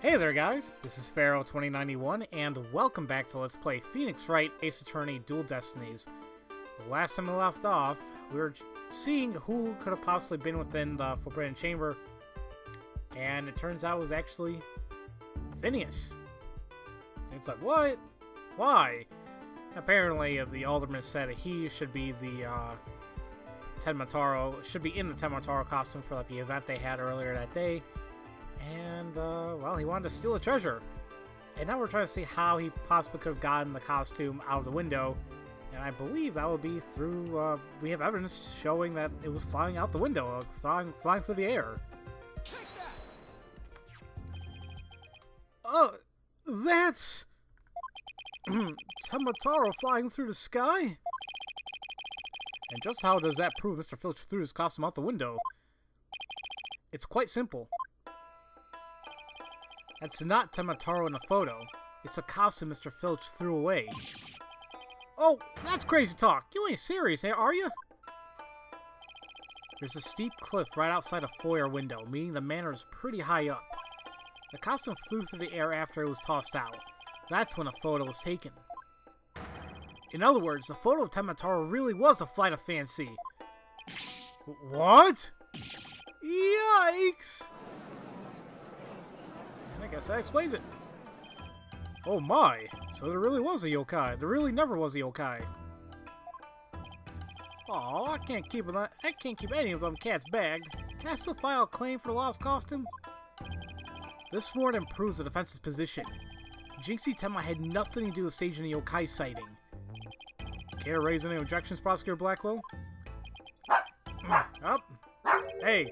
Hey there guys, this is Pharaoh2091 and welcome back to Let's Play Phoenix Wright Ace Attorney Dual Destinies. The last time we left off, we were seeing who could have possibly been within the Forbidden Chamber, and it turns out it was actually Phineas. It's like, what? Why? Apparently the Alderman said he should be the should be in the Tenmataro costume for like the event they had earlier that day. And, well, he wanted to steal a treasure. And now we're trying to see how he possibly could have gotten the costume out of the window. And I believe that would be through, we have evidence showing that it was flying out the window, flying through the air. Take that! Oh, that's... Tenmataro flying through the sky? And just how does that prove Mr. Filch threw his costume out the window? It's quite simple. That's not Tenmataro in the photo. It's a costume Mr. Filch threw away. Oh, that's crazy talk. You ain't serious, are you? There's a steep cliff right outside a foyer window, meaning the manor is pretty high up. The costume flew through the air after it was tossed out. That's when a photo was taken. In other words, the photo of Tenmataro really was a flight of fancy. What? Yikes! I guess that explains it. Oh my! So there really was a yokai. There really never was a yokai. Oh, I can't keep any of them cats bagged. Can I still file a claim for the lost costume? This warrant improves the defense's position. Jinxie Tenma had nothing to do with staging a yokai sighting. Care to raise any objections, Prosecutor Blackwell? Up. Hey.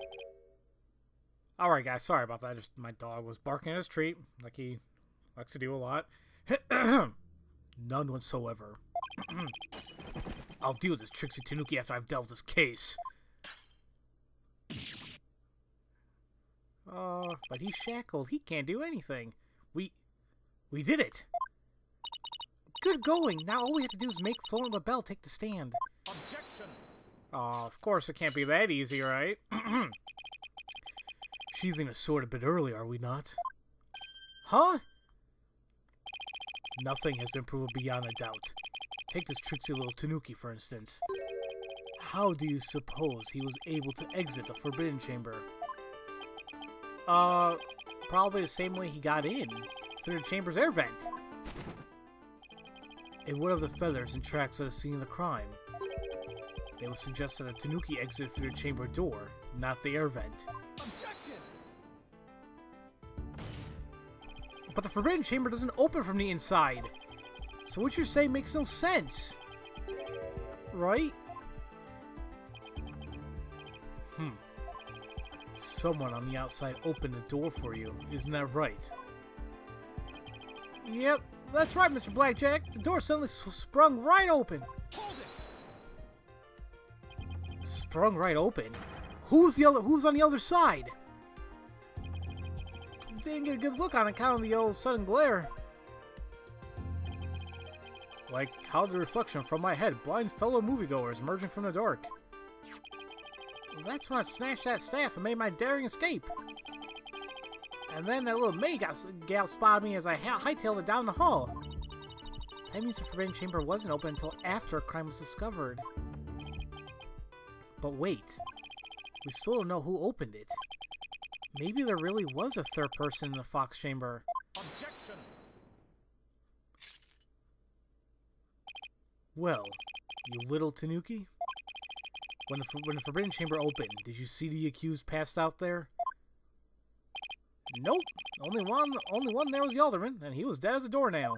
Alright guys, sorry about that. My dog was barking at his treat, like he likes to do a lot. None whatsoever. I'll deal with this Trixie Tanuki after I've dealt with this case. But he's shackled. He can't do anything. We did it! Good going! Now all we have to do is make Florent LaBelle take the stand. Objection! Oh, of course it can't be that easy, right? Sheathing a sword a bit early, are we not? Huh? Nothing has been proven beyond a doubt. Take this tricksy little Tanuki, for instance. How do you suppose he was able to exit the Forbidden Chamber? Probably the same way he got in, through the chamber's air vent. And what of the feathers and tracks at the scene of the crime? They would suggest that a Tanuki exited through the chamber door, not the air vent. Objection! But the Forbidden Chamber doesn't open from the inside. So what you're saying makes no sense. Right? Someone on the outside opened the door for you, isn't that right? Yep, that's right, Mr. Blackjack. The door suddenly sprung right open. Hold it! Sprung right open? Who's on the other side? Didn't get a good look on account of the old sudden glare. Like how the reflection from my head blinds fellow moviegoers emerging from the dark. That's when I snatched that staff and made my daring escape. And then that little maid gal spotted me as I hightailed it down the hall. That means the Forbidden Chamber wasn't open until after a crime was discovered. But wait, we still don't know who opened it. Maybe there really was a third person in the Fox Chamber. Objection! Well, you little Tanuki. When the Forbidden Chamber opened, did you see the accused passed out there? Nope. Only one there was the Alderman, and he was dead as a doornail.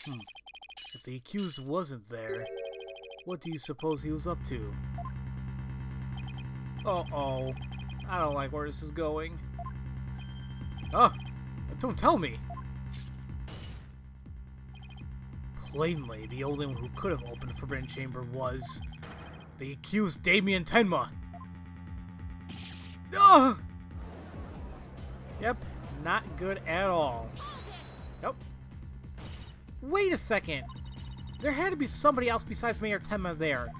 If the accused wasn't there, what do you suppose he was up to? Uh-oh. I don't like where this is going. Oh, don't tell me. Plainly, the only one who could have opened the Forbidden Chamber was the accused Damien Tenma. Ugh! Yep, not good at all. Nope. Wait a second. There had to be somebody else besides Mayor Tenma there.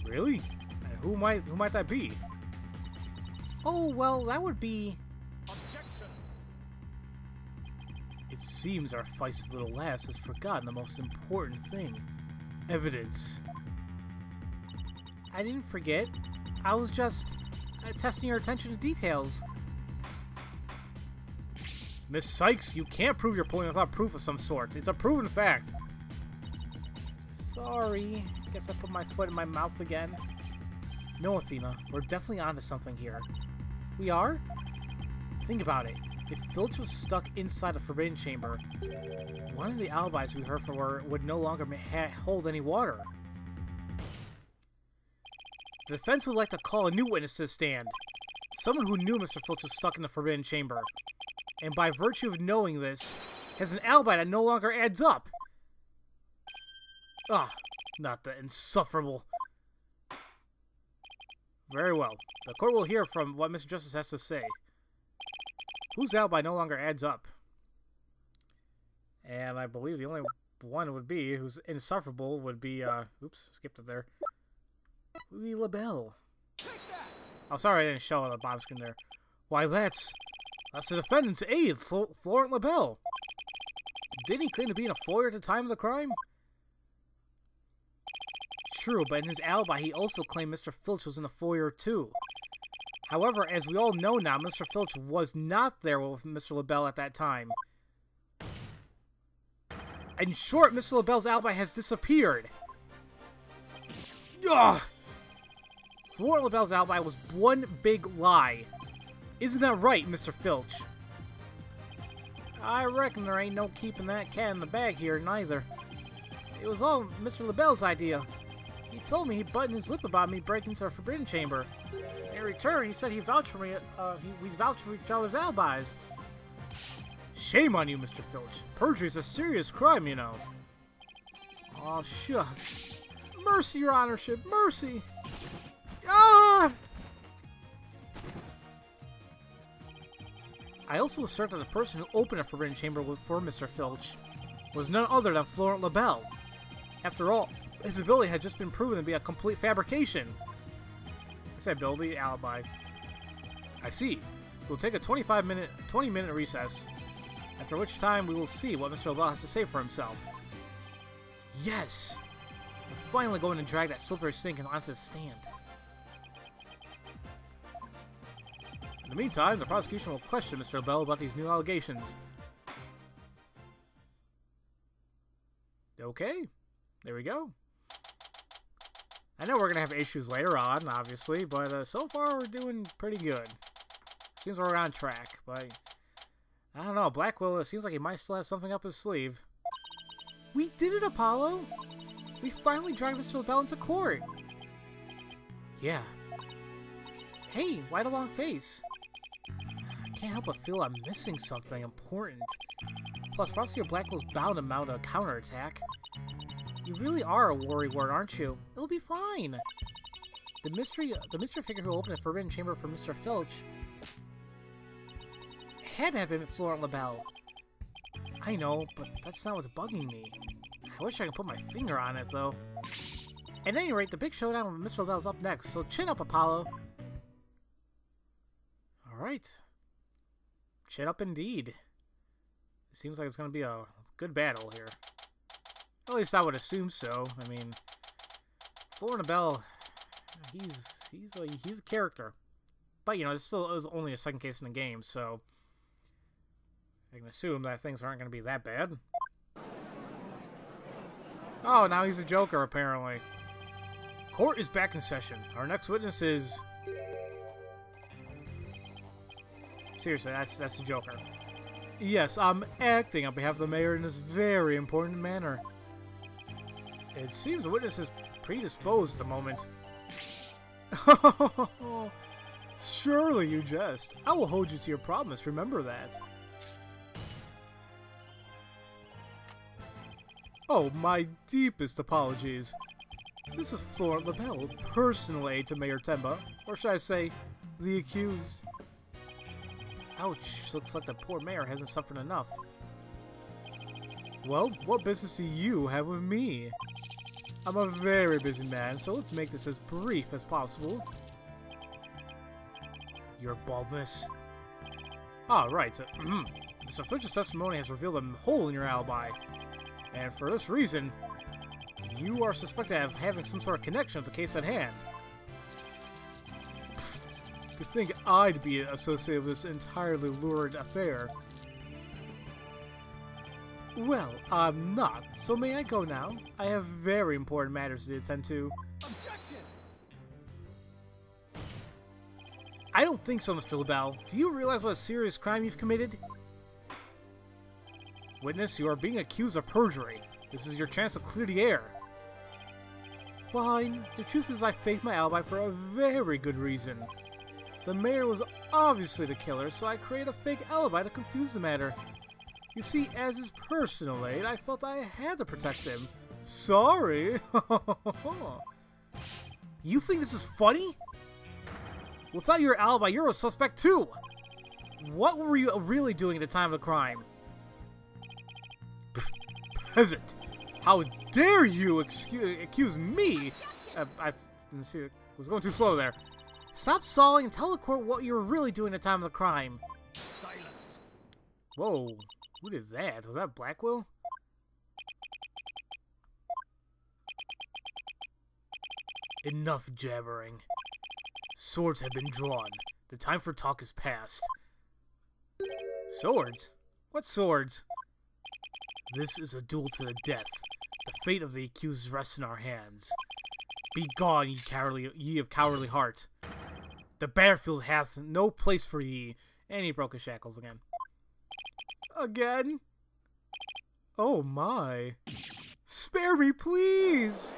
Really? And who might that be? Oh, well, that would be... Objection! It seems our feisty little lass has forgotten the most important thing. Evidence. I didn't forget. I was just testing your attention to details. Miss Sykes, you can't prove your point without proof of some sort. It's a proven fact. Sorry. Guess I put my foot in my mouth again. No, Athena. We're definitely onto something here. We are? Think about it. If Filch was stuck inside a forbidden chamber, one of the alibis we heard from her would no longer hold any water. The defense would like to call a new witness to the stand. Someone who knew Mr. Filch was stuck in the forbidden chamber. And by virtue of knowing this, has an alibi that no longer adds up. Ah, not the insufferable. Very well. The court will hear from what Mr. Justice has to say. Whose alibi no longer adds up? And I believe the only one would be, who's insufferable, would be, oops, skipped it there. Would be LaBelle. Oh, sorry I didn't show the bottom screen there. Why, that's the defendant's aide, Florent LaBelle. Didn't he claim to be in a foyer at the time of the crime? True, but in his alibi, he also claimed Mr. Filch was in the foyer too. However, as we all know now, Mr. Filch was not there with Mr. LaBelle at that time. In short, Mr. LaBelle's alibi has disappeared. Ugh! Florent LaBelle's alibi was one big lie. Isn't that right, Mr. Filch? I reckon there ain't no keeping that cat in the bag here, neither. It was all Mr. LaBelle's idea. He told me he'd button his lip about me breaking into the forbidden chamber. In return, he said he'd vouch for me. We'd vouch for each other's alibis. Shame on you, Mr. Filch. Perjury is a serious crime, you know. Aw, shucks. Mercy, your honorship, mercy. Ah! I also assert that the person who opened a forbidden chamber for Mr. Filch was none other than Florent LaBelle. After all, his ability had just been proven to be a complete fabrication. I said ability, alibi. I see. We'll take a 20-minute recess, after which time we will see what Mr. LaBelle has to say for himself. Yes! We're finally going to drag that slippery stink onto the stand. In the meantime, the prosecution will question Mr. LaBelle about these new allegations. Okay. There we go. I know we're going to have issues later on, obviously, but so far we're doing pretty good. Seems we're on track, but I don't know. Blackwell, it seems like he might still have something up his sleeve. We did it, Apollo! We finally dragged Mr. LaBelle into court! Yeah. Hey, why the long face? I can't help but feel I'm missing something important. Plus, Prosecutor Blackwell's bound to mount a counterattack. You really are a worrywart, aren't you? It'll be fine. The mystery figure who opened the forbidden chamber for Mr. Filch had to have been Florent LaBelle. I know, but that's not what's bugging me. I wish I could put my finger on it, though. At any rate, the big showdown with Mr. LaBelle's up next, so chin up, Apollo. Alright. Chin up indeed. It seems like it's going to be a good battle here. At least I would assume so. I mean, Florent LaBelle, he's a character. But, you know, it's still only a second case in the game, so I can assume that things aren't going to be that bad. Oh, now he's a Joker, apparently. Court is back in session. Our next witness is... Seriously, that's the Joker. Yes, I'm acting on behalf of the mayor in this very important manner. It seems the witness is predisposed at the moment. Surely you jest. I will hold you to your promise, remember that. Oh, my deepest apologies. This is Florent LaBelle, personal aide to Mayor Temba, or should I say, the accused. Ouch, looks like the poor mayor hasn't suffered enough. Well, what business do you have with me? I'm a very busy man, so let's make this as brief as possible. Your baldness. Ah, right. This official testimony has revealed a hole in your alibi. And for this reason, you are suspected of having some sort of connection with the case at hand. To think I'd be associated with this entirely lurid affair. Well, I'm not. So may I go now? I have very important matters to attend to. Objection! I don't think so, Mr. LaBelle. Do you realize what a serious crime you've committed? Witness, you are being accused of perjury. This is your chance to clear the air. Fine. The truth is I faked my alibi for a very good reason. The mayor was obviously the killer, so I created a fake alibi to confuse the matter. You see, as his personal aide, I felt I had to protect him. Sorry. You think this is funny? Without your alibi, you're a suspect too. What were you really doing at the time of the crime? Peasant! How dare you accuse me? I didn't see it. Was going too slow there. Stop stalling and tell the court what you were really doing at the time of the crime. Silence! Whoa. Who did that? Was that Blackwell? Enough jabbering. Swords have been drawn. The time for talk is past. Swords? What swords? This is a duel to the death. The fate of the accused rests in our hands. Be gone, ye of cowardly heart. The battlefield hath no place for ye. And he broke his shackles again. Again? Oh my. Spare me, please!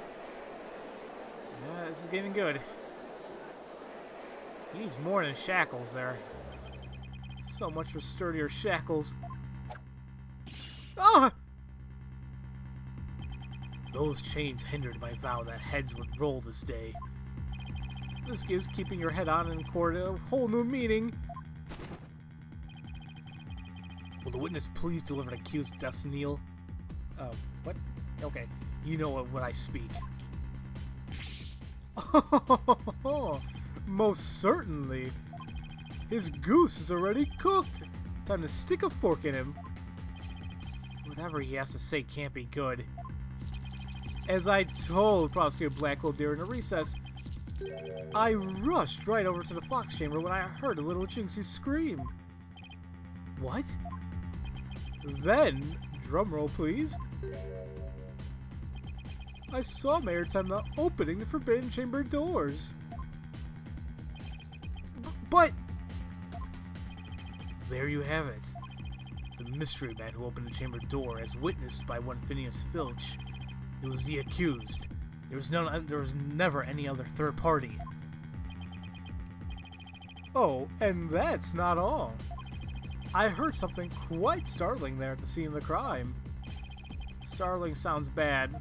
Yeah, this is getting good. He needs more than shackles there. So much for sturdier shackles. Ah! Those chains hindered my vow that heads would roll this day. This gives keeping your head on in court a whole new meaning. Will the witness please deliver the accused Destinies? What? Okay, you know what I speak. Most certainly. His goose is already cooked. Time to stick a fork in him. Whatever he has to say can't be good. As I told Prosecutor Blackwell during the recess, I rushed right over to the Fox Chamber when I heard a little Jinxie scream. What? Then, drumroll please, I saw Mayor Temna opening the Forbidden Chamber doors. But there you have it. The mystery man who opened the chamber door, as witnessed by one Phineas Filch. It was the accused. There was never any other third party. Oh, and that's not all. I heard something quite startling there at the scene of the crime. Startling sounds bad.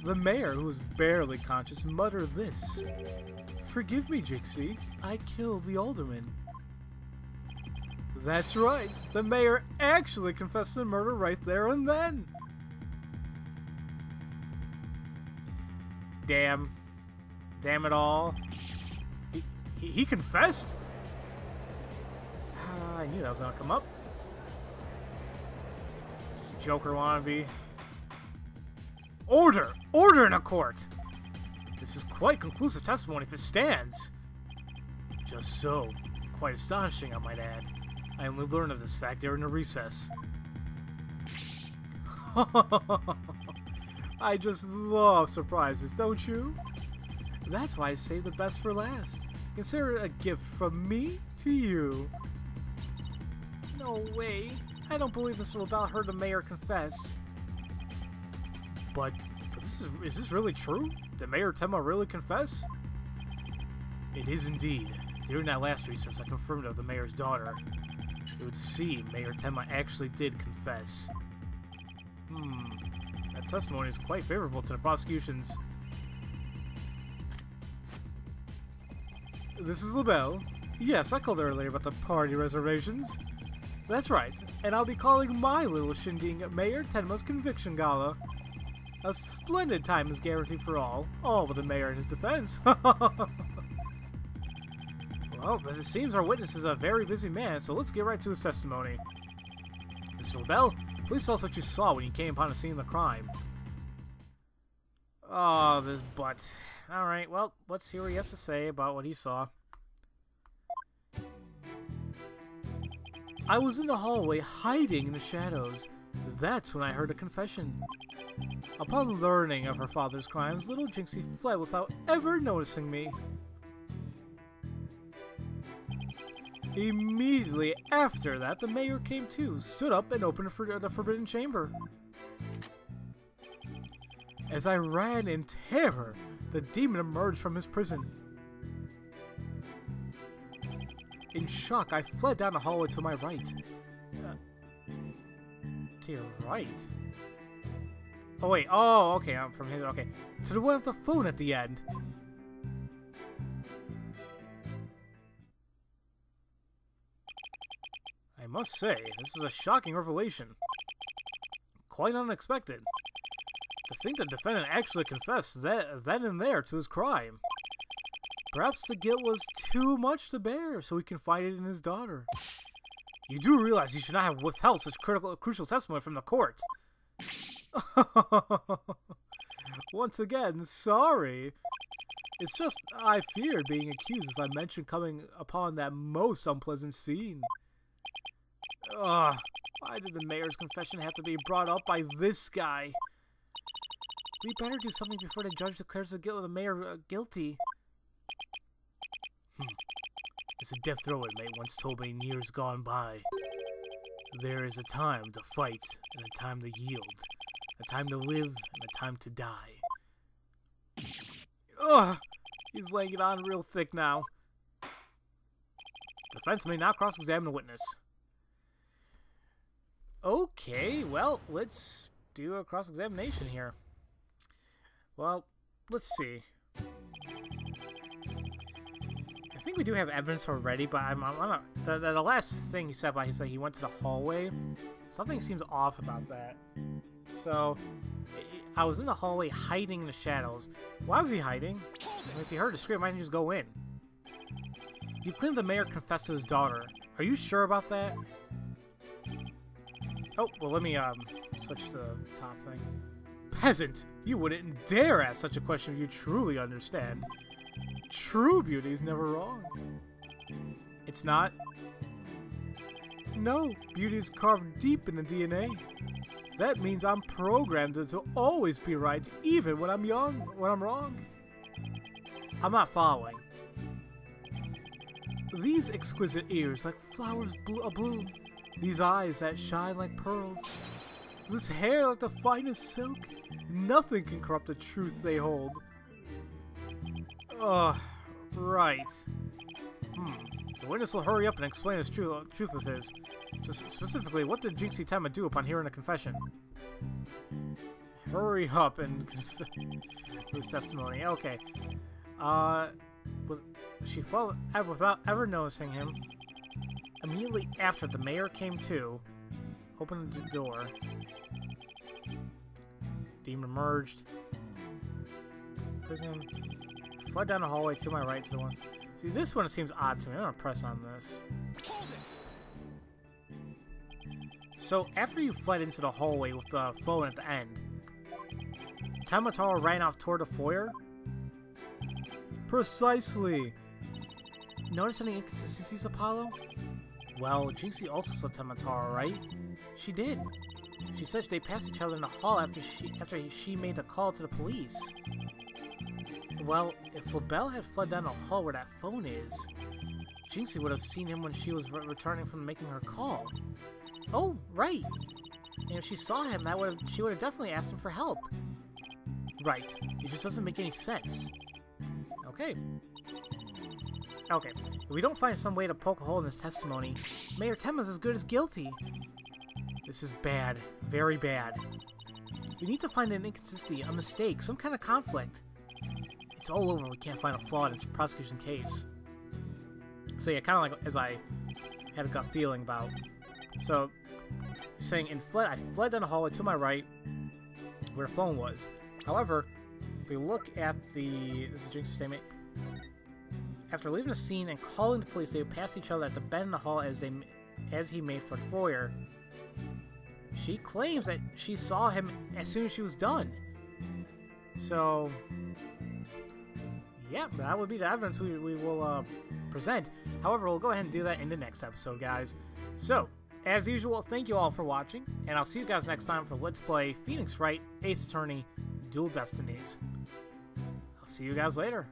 The mayor, who was barely conscious, muttered this. Forgive me, Jixie. I killed the alderman. That's right. The mayor actually confessed to the murder right there and then. Damn. Damn it all. He confessed? I knew that was gonna come up. Just Joker wannabe. Order! Order in a court! This is quite conclusive testimony if it stands. Just so. Quite astonishing, I might add. I only learned of this fact during the recess. I just love surprises, don't you? That's why I saved the best for last. Consider it a gift from me to you. No way. I don't believe Mr. LaBelle heard the mayor confess. But is this really true? Did Mayor Temma really confess? It is indeed. During that last recess, I confirmed it with the mayor's daughter. It would seem Mayor Temma actually did confess. That testimony is quite favorable to the prosecution's. This is LaBelle. Yes, I called earlier about the party reservations. That's right, and I'll be calling my little shindig Mayor Tenma's Conviction Gala. A splendid time is guaranteed for all with the mayor in his defense. Well, as it seems, our witness is a very busy man, so let's get right to his testimony. Mr. LaBelle, please tell us what you saw when you came upon the scene of the crime. Oh, this butt. Alright, well, let's hear what he has to say about what he saw. I was in the hallway, hiding in the shadows. That's when I heard a confession. Upon learning of her father's crimes, little Jinxie fled without ever noticing me. Immediately after that, the mayor came too, stood up and opened the forbidden chamber. As I ran in terror, the demon emerged from his prison. In shock, I fled down the hallway to my right. To your right? Oh wait, oh, okay, I'm from his, okay. To the one with the phone at the end. I must say, this is a shocking revelation. Quite unexpected. To think the defendant actually confessed then and there to his crime. Perhaps the guilt was too much to bear, so he confided in his daughter. You do realize you should not have withheld such crucial testimony from the court. Once again, sorry. It's just I feared being accused if I mentioned coming upon that most unpleasant scene. Ugh, why did the mayor's confession have to be brought up by this guy? We better do something before the judge declares the guilt of the mayor guilty. It's a death row inmate once told me in years gone by. There is a time to fight and a time to yield. A time to live and a time to die. Ugh! He's laying it on real thick now. Defense may not cross-examine the witness. Okay, well, let's do a cross-examination here. Well, let's see. I think we do have evidence already, but the last thing he said about he went to the hallway. Something seems off about that. So, I was in the hallway hiding in the shadows. Why was he hiding? I mean, if he heard a scream, why didn't he just go in? You claim the mayor confessed to his daughter. Are you sure about that? Oh, well, let me switch to the top thing. Peasant! You wouldn't dare ask such a question if you truly understand. True beauty is never wrong. It's not? No, beauty is carved deep in the DNA. That means I'm programmed to always be right, even when I'm wrong. I'm not following. These exquisite ears like flowers abloom. These eyes that shine like pearls. This hair like the finest silk. Nothing can corrupt the truth they hold. Right. The witness will hurry up and explain his truth with his. Specifically, what did Jinxie Tenma do upon hearing the confession? Hurry up and his testimony. Okay. She fled without ever noticing him. Immediately after, the mayor came to, opened the door. Demon emerged. Prison. Fled down the hallway to my right to the one. See, this one seems odd to me. I'm gonna press on this. So, after you fled into the hallway with the phone at the end, Tenma ran off toward the foyer? Precisely! Notice any inconsistencies, Apollo? Well, Jinxie also saw Tenma, right? She did. She said they passed each other in the hall after she made the call to the police. Well, if LaBelle had fled down the hall where that phone is, Jinxie would have seen him when she was returning from making her call. Oh, right! And if she saw him, she would have definitely asked him for help. Right. It just doesn't make any sense. Okay. Okay. If we don't find some way to poke a hole in this testimony, Mayor Tenma's as good as guilty. This is bad. Very bad. We need to find an inconsistency, a mistake, some kind of conflict. It's all over. We can't find a flaw in this prosecution case. So yeah, kind of like as I had a gut feeling about. So, saying I fled down the hallway to my right, where the phone was. However, if we look at this is Jinxie's statement. After leaving the scene and calling the police, they passed each other at the bend in the hall as he made for the foyer. She claims that she saw him as soon as she was done. So, yeah, that would be the evidence we will present. However, we'll go ahead and do that in the next episode, guys. So, as usual, thank you all for watching, and I'll see you guys next time for Let's Play Phoenix Wright Ace Attorney Dual Destinies. I'll see you guys later.